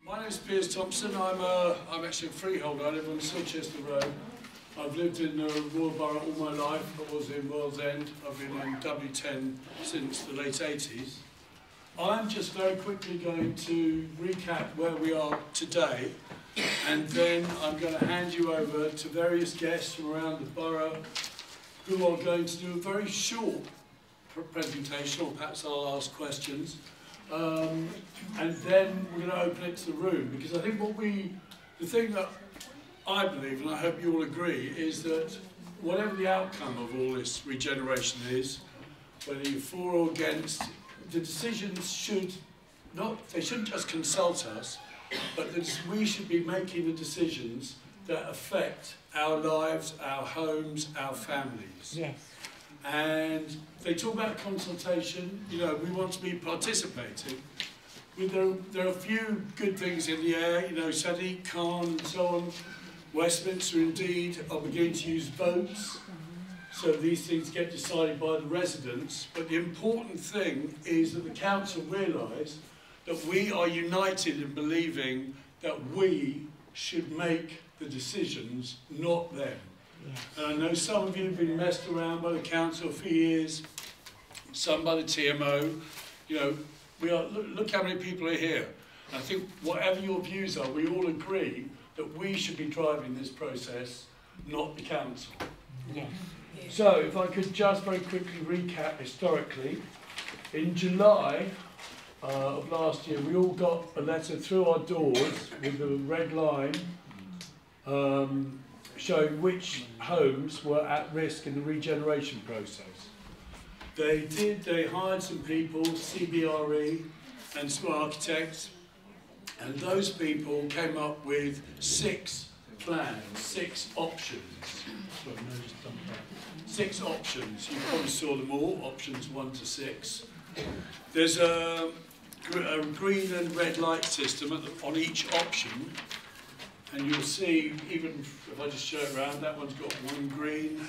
My name is Piers Thompson. I'm actually a freeholder. I live on Silchester Road. I've lived in the Royal Borough all my life. I was in World's End. I've been in W10 since the late 80s. I'm just very quickly going to recap where we are today, and then I'm going to hand you over to various guests from around the borough who are going to do a very short presentation, or perhaps I'll ask questions. And then we're going to open it to the room, because I think the thing that I believe, and I hope you all agree, is that whatever the outcome of all this regeneration is, whether you're for or against, the decisions they shouldn't just consult us, but that we should be making the decisions that affect our lives, our homes, our families. Yes. And they talk about consultation. You know, we want to be participating. There are a few good things in the air, you know, Sadiq Khan and so on. Westminster, indeed, are beginning to use votes, so these things get decided by the residents. But the important thing is that the council realise that we are united in believing that we should make the decisions, not them. Yes. And I know some of you have been messed around by the council for years, some by the TMO. You know, look how many people are here. I think whatever your views are, we all agree that we should be driving this process, not the council. Yes. So if I could just very quickly recap historically. In July of last year, we all got a letter through our doors with a red line showing which homes were at risk in the regeneration process. They hired some people, CBRE and some architects, and those people came up with 6 plans, 6 options. Sorry, no, just dump that. 6 options. You probably saw them all, options 1 to 6. There's a green and red light system on each option. And you'll see, even if I just show it around, that one's got 1 green,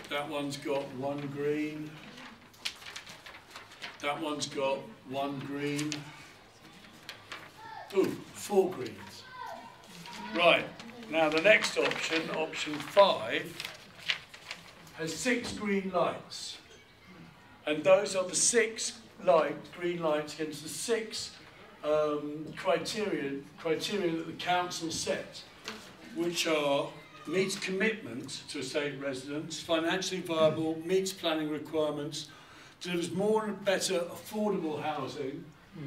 that one's got 1 green, that one's got 1 green, ooh, 4 greens. Right, now the next option, option 5, has 6 green lights. And those are the 6 green lights against the 6 criteria that the council set, which are meets commitment to estate residents, financially viable, meets planning requirements, delivers more and better affordable housing,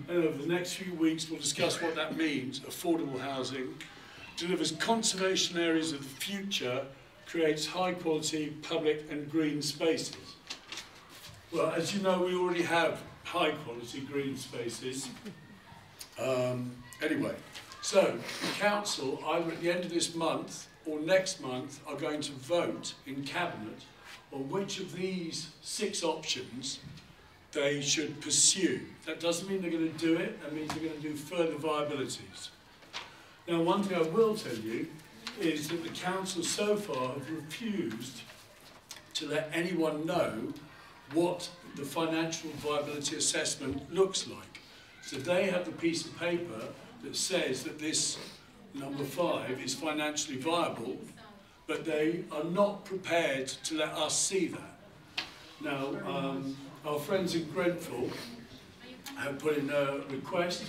and over the next few weeks we'll discuss what that means, affordable housing, delivers conservation areas of the future, creates high quality public and green spaces. Well, as you know, we already have high quality green spaces. Anyway, so the council, either at the end of this month or next month, are going to vote in cabinet on which of these 6 options they should pursue. That doesn't mean they're going to do it, that means they're going to do further viabilities. Now, one thing I will tell you is that the council so far have refused to let anyone know what the financial viability assessment looks like. So they have the piece of paper that says that this number 5 is financially viable, but they are not prepared to let us see that. Now, our friends in Grenfell have put in a request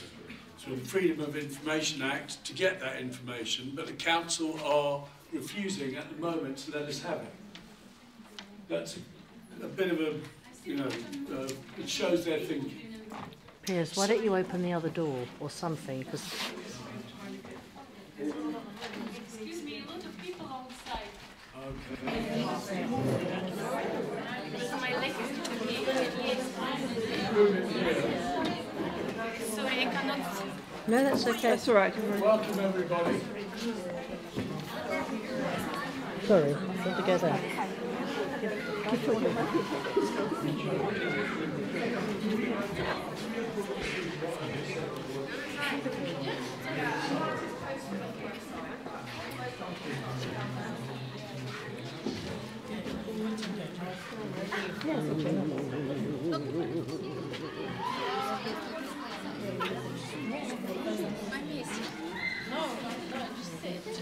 through the Freedom of Information Act to get that information, but the council are refusing at the moment to let us have it. That's a bit of a, you know, it shows their thinking. Piers, why don't you open the other door or something? Cause excuse me, a lot of people on site. Okay. So my leg is sorry, I cannot. no, that's okay. That's all right. Welcome everybody. Sorry, I have to go there.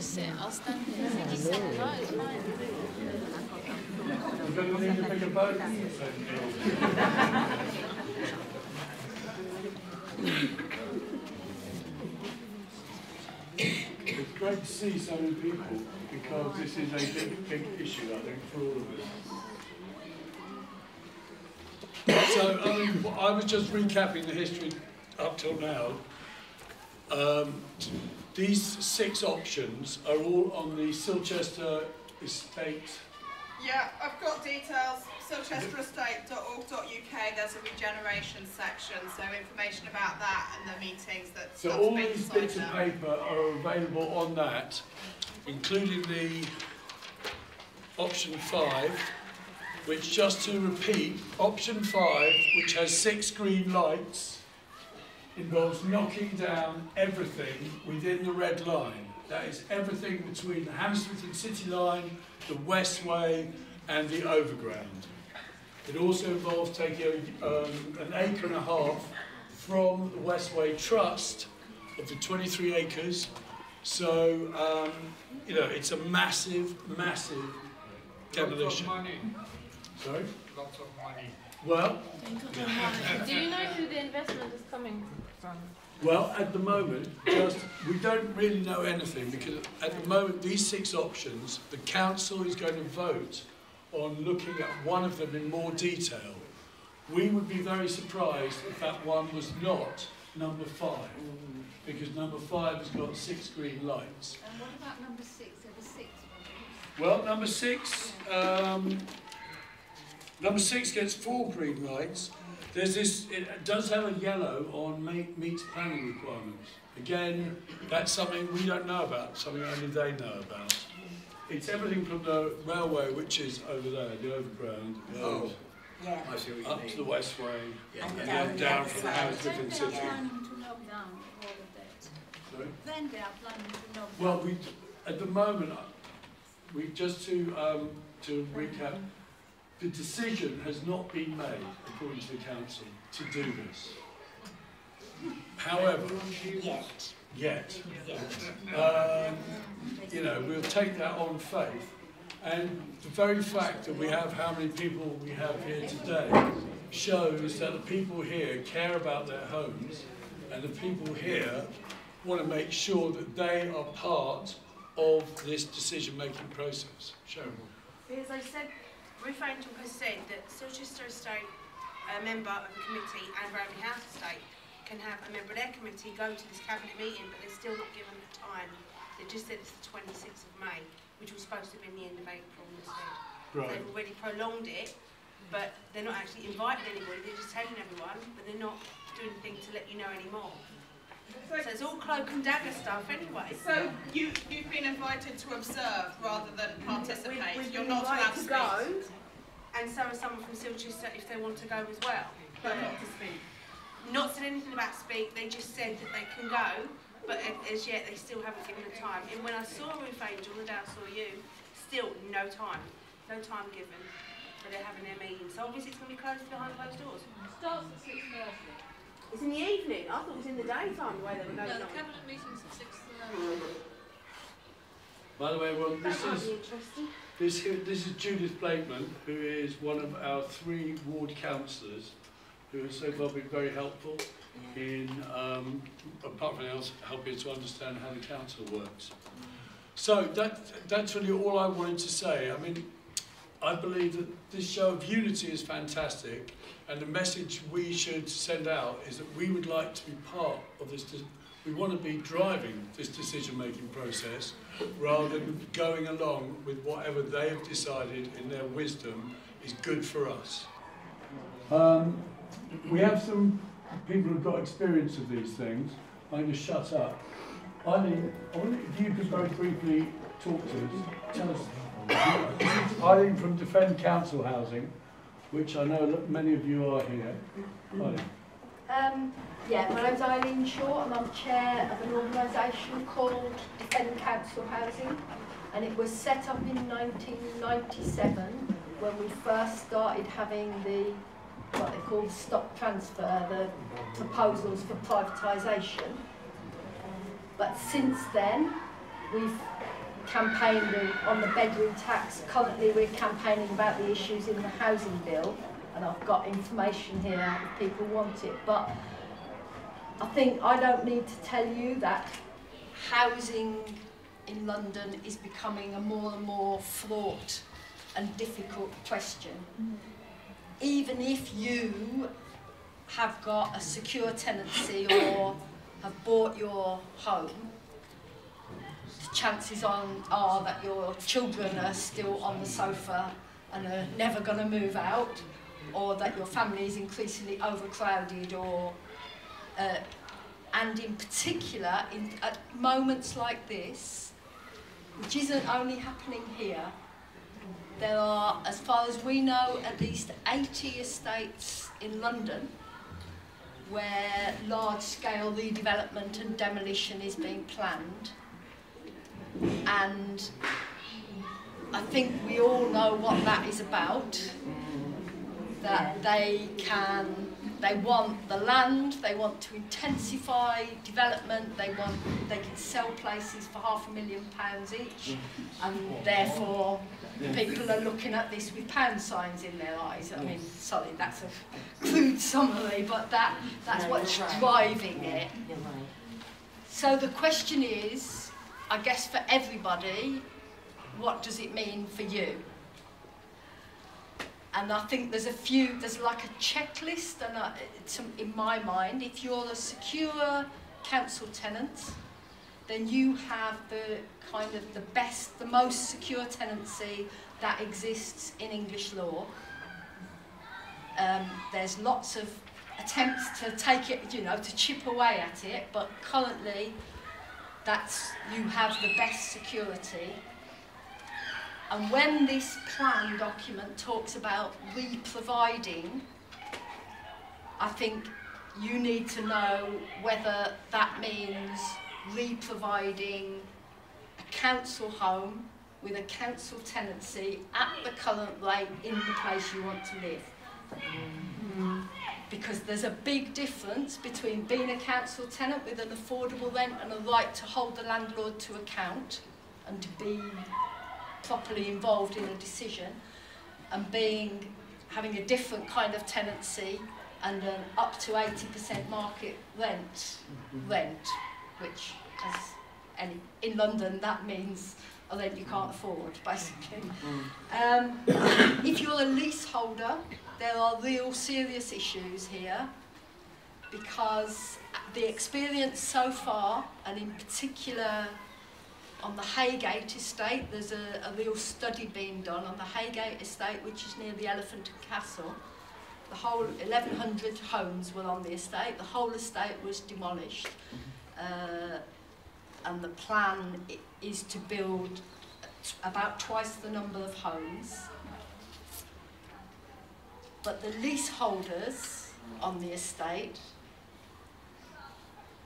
sit. I'll stand here. No, it's fine. We're going to need a bigger boat. It's great to see so many people because this is a big issue, I think, for all of us. So, I mean, I was just recapping the history up till now. These 6 options are all on the Silchester Estate. Yeah, I've got details. SilchesterEstate.org.uk. There's a regeneration section, so information about that and the meetings that. So all these bits of paper are available on that, including the option 5, which, just to repeat, option 5, which has 6 green lights, involves knocking down everything within the red line. That is everything between the Hammersmith and City line, the Westway and the Overground. It also involves taking an acre and a half from the Westway Trust of the 23 acres. So, you know, it's a massive, massive demolition. Lots of money. Sorry? Lots of money. Well, Do you know who the investment is coming from? well, at the moment, we don't really know anything because at the moment, these 6 options, the council is going to vote on looking at one of them in more detail. We would be very surprised if that one was not number 5, because number 5 has got 6 green lights. And what about number 6? There were 6 ones. Well, number 6, number 6 gets 4 green lights. There's this, it does have a yellow on meets planning requirements. Again, that's something we don't know about, something only they know about. It's everything from the railway, which is over there, the Overground, Oh, Yeah. I see what you up mean. to the Westway, Yeah. And and down then the down other from the side. Hammersmith and City. Planning to knock down all of that. Sorry? Then they are planning to knock Well, down. at the moment, just to recap, the decision has not been made, according to the council, to do this. However, yet, you know, we'll take that on faith. And the very fact that we have how many people we have here today shows that the people here care about their homes, and the people here want to make sure that they are part of this decision-making process. Sharon. As I said, Ruth Angel has said that Silchester Estate, a member of the committee, and Bramley House Estate can have a member of their committee go to this cabinet meeting, but they're still not given the time. They just said it's the 26th of May, which was supposed to have been the end of April instead. Right. They've already prolonged it, but they're not actually inviting anybody, they're just telling everyone, but they're not doing anything to let you know anymore. So it's all cloak and dagger stuff anyway. So you've been invited to observe rather than participate. We've You're been not allowed invited to to speak. go, and so is someone from Silchester if they want to go as well. But not to speak. Not said anything about speak, they just said that they can go, but as yet they still haven't given a time. And when I saw Ruth Angel, the day I saw you, still no time given for they're having their meeting. So obviously it's going to be closed behind closed doors. Starts at 6:30. It's in the evening, I thought it was in the daytime the way they were No, going the on. cabinet meeting's at 6:30. By the way, well, That might be interesting. this is Judith Blakeman, who is one of our 3 ward councillors, who has so far been very helpful in, apart from else, helping us to understand how the council works. So that's really all I wanted to say. I mean, I believe that this show of unity is fantastic, and the message we should send out is that we would like to be part of this. We want to be driving this decision-making process rather than going along with whatever they have decided in their wisdom is good for us. We have some people who've got experience of these things. I'm going to shut up. Eileen, I wonder if you could very briefly talk to us. Tell us. This is Eileen from Defend Council Housing, which I know that many of you are here. Eileen. Yeah, my name's Eileen Shaw and I'm chair of an organisation called Defend Council Housing, and it was set up in 1997 when we first started having what they call the stock transfer, the proposals for privatisation. But since then, we've campaigned on the bedroom tax. Currently we're campaigning about the issues in the housing bill, and I've got information here if people want it. But I think I don't need to tell you that housing in London is becoming a more and more fraught and difficult question. Even if you have got a secure tenancy or have bought your home, the chances are that your children are still on the sofa and are never going to move out, or that your family is increasingly overcrowded, or and in particular at moments like this, which isn't only happening here. There are, as far as we know, at least 80 estates in London where large-scale redevelopment and demolition is being planned. And I think we all know what that is about, that they want the land, they want to intensify development, they can sell places for £500,000 each, and therefore people are looking at this with pound signs in their eyes. I mean, sorry, that's a crude summary, but that's what's driving it. So the question is, I guess for everybody, what does it mean for you? And I think there's like a checklist, and in my mind, if you're a secure council tenant, then you have the kind of the most secure tenancy that exists in English law. There's lots of attempts to take it, to chip away at it, but currently you have the best security. And when this plan document talks about re-providing, I think you need to know whether that means re-providing a council home with a council tenancy at the current rate in the place you want to live. Because there's a big difference between being a council tenant with an affordable rent and a right to hold the landlord to account and to be properly involved in a decision, and having a different kind of tenancy and an up to 80% market rent, which in London that means a rent you can't afford, basically. If you're a leaseholder, there are real serious issues here, because the experience so far, and in particular on the Haygate estate, there's a real study being done on the Haygate estate, which is near the Elephant and Castle. The whole 1,100 homes were on the estate. The whole estate was demolished. And the plan is to build about twice the number of homes. But the leaseholders on the estate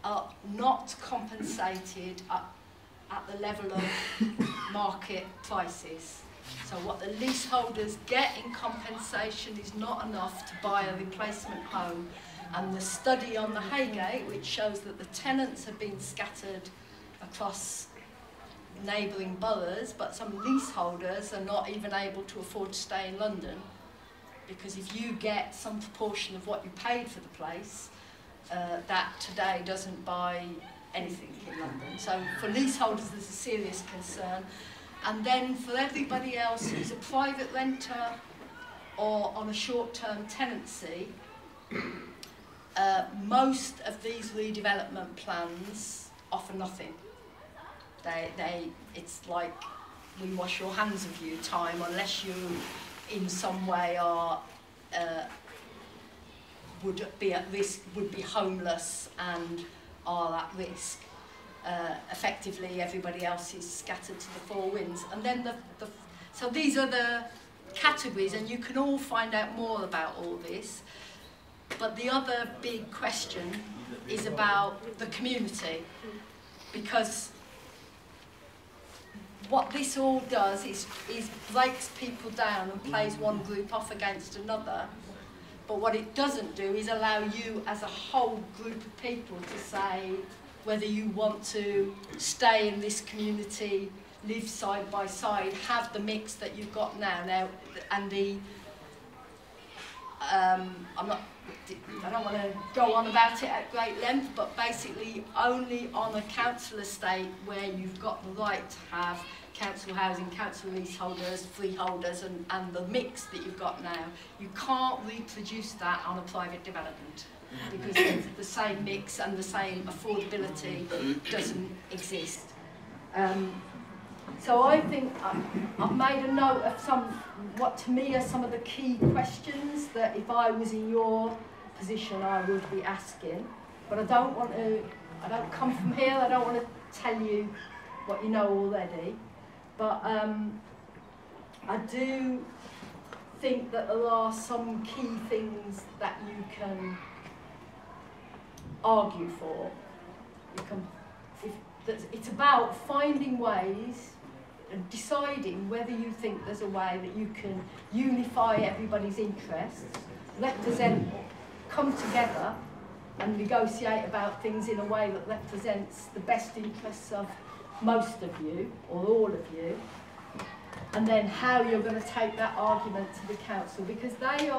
are not compensated at the level of market prices. So what the leaseholders get in compensation is not enough to buy a replacement home. And the study on the Haygate, which shows that the tenants have been scattered across neighbouring boroughs, but some leaseholders are not even able to afford to stay in London, because if you get some proportion of what you paid for the place, that today doesn't buy anything in London. So for leaseholders there's a serious concern. And then for everybody else who's a private renter or on a short-term tenancy, most of these redevelopment plans offer nothing. It's like we wash your hands of you time, unless you in some way are would be at risk, would be homeless and are at risk. Effectively, everybody else is scattered to the four winds. And then so these are the categories, and you can all find out more about all this. But the other big question is about the community, because what this all does is breaks people down and plays one group off against another. But what it doesn't do is allow you as a whole group of people to say whether you want to stay in this community live side by side, have the mix that you've got now, and the I don't want to go on about it at great length, but basically only on a council estate where you've got the right to have council housing, council leaseholders, freeholders, and the mix that you've got now, you can't reproduce that on a private development because the same mix and the same affordability doesn't exist. So I think I've made a note of what to me are some of the key questions that if I was in your position I would be asking, but I don't come from here, I don't want to tell you what you know already, but I do think that there are some key things that you can argue for. It's about finding ways and deciding whether you think there's a way that you can unify everybody's interests, come together and negotiate about things in a way that represents the best interests of most of you, or all of you, and then how you're going to take that argument to the council, because they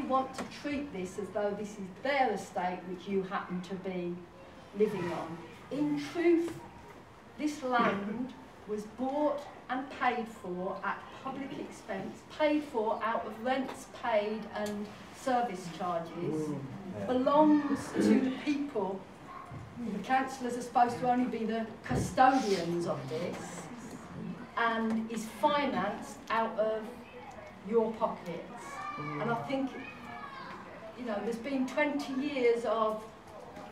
want to treat this as though this is their estate which you happen to be living on. In truth, this land was bought and paid for at public expense, paid for out of rents paid and service charges, belongs to people. The councillors are supposed to only be the custodians of this, and is financed out of your pockets. And I think, you know, there's been 20 years of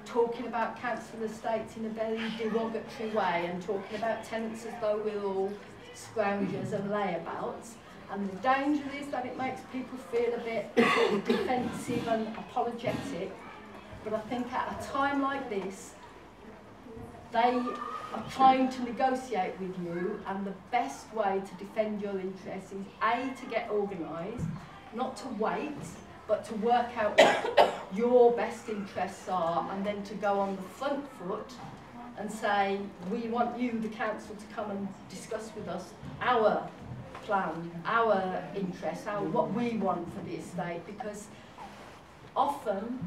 talking about council estates in a very derogatory way and talking about tenants as though we're all scroungers and layabouts. And the danger is that it makes people feel a bit defensive and apologetic. But I think at a time like this, they are trying to negotiate with you, and the best way to defend your interests is A, to get organised, not to wait, but to work out what your best interests are, and then to go on the front foot and say, we want you, the council, to come and discuss with us our plan, our interests, what we want for the estate, because often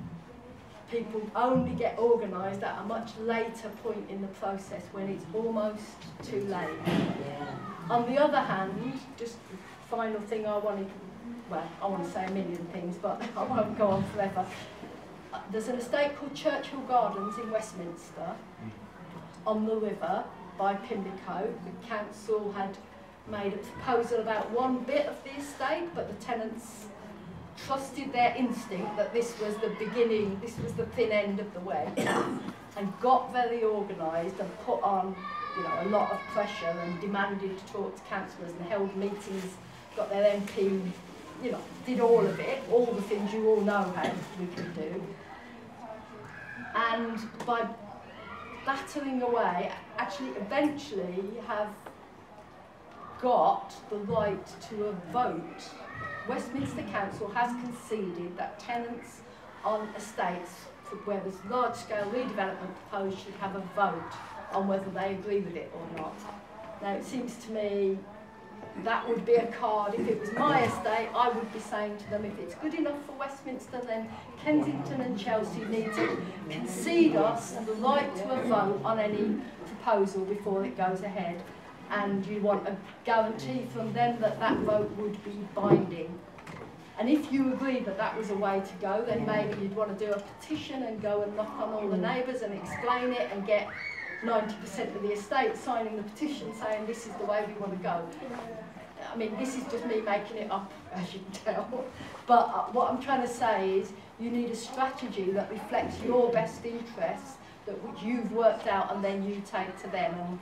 people only get organised at a much later point in the process when it's almost too late. On the other hand, just the final thing I want to say a million things, but I won't go on forever. There's an estate called Churchill Gardens in Westminster on the river by Pimlico. The council had made a proposal about one bit of the estate, but the tenants trusted their instinct that this was the beginning, this was the thin end of the wedge, and got very organised and put on, you know, a lot of pressure and demanded to talk to councillors and held meetings, got their MP, you know, did all of it, all the things you all know how we can do. And by battling away, actually eventually have got the right to a vote. Westminster Council has conceded that tenants on estates where there's large-scale redevelopment proposed should have a vote on whether they agree with it or not. Now, it seems to me that would be a card. If it was my estate, I would be saying to them, if it's good enough for Westminster, then Kensington and Chelsea need to concede us the right to a vote on any proposal before it goes ahead. And you want a guarantee from them that that vote would be binding. And if you agree that that was a way to go, then maybe you'd want to do a petition and go and knock on all the neighbours and explain it and get 90% of the estate signing the petition saying this is the way we want to go. I mean, this is just me making it up, as you can tell. But what I'm trying to say is you need a strategy that reflects your best interests, which you've worked out and then you take to them.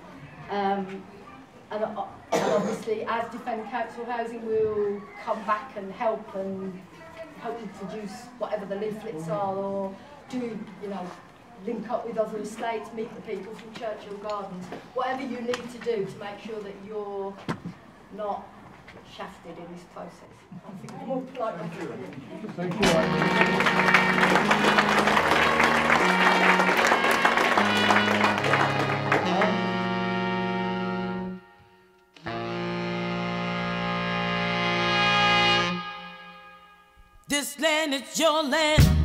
And obviously, as Defend Council Housing, we'll come back and help and hopefully produce whatever the leaflets are, or do, you know, link up with other estates, meet the people from Churchill Gardens, whatever you need to do to make sure that you're not shafted in this process. I think more polite. Thank you. This land is your land.